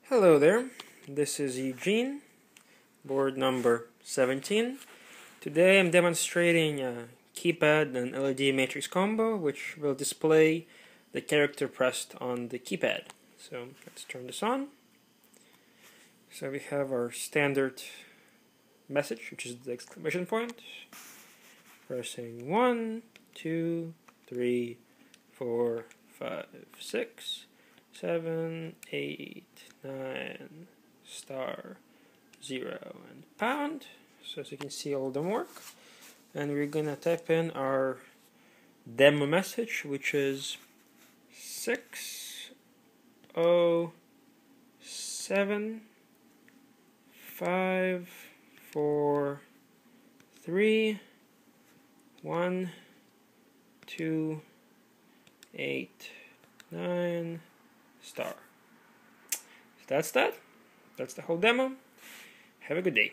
Hello there, this is Eugene, board number 17. Today I'm demonstrating a keypad and LED matrix combo which will display the character pressed on the keypad. So let's turn this on. So we have our standard message, which is the exclamation point. Pressing 1, 2, 3, 4, 5, 6, 7, 8, 9, star, 0, and pound. So as you can see, all of them work. And we're gonna type in our demo message, which is 607 5 4 3 1 2 8 9 star. So that's that. That's the whole demo. Have a good day.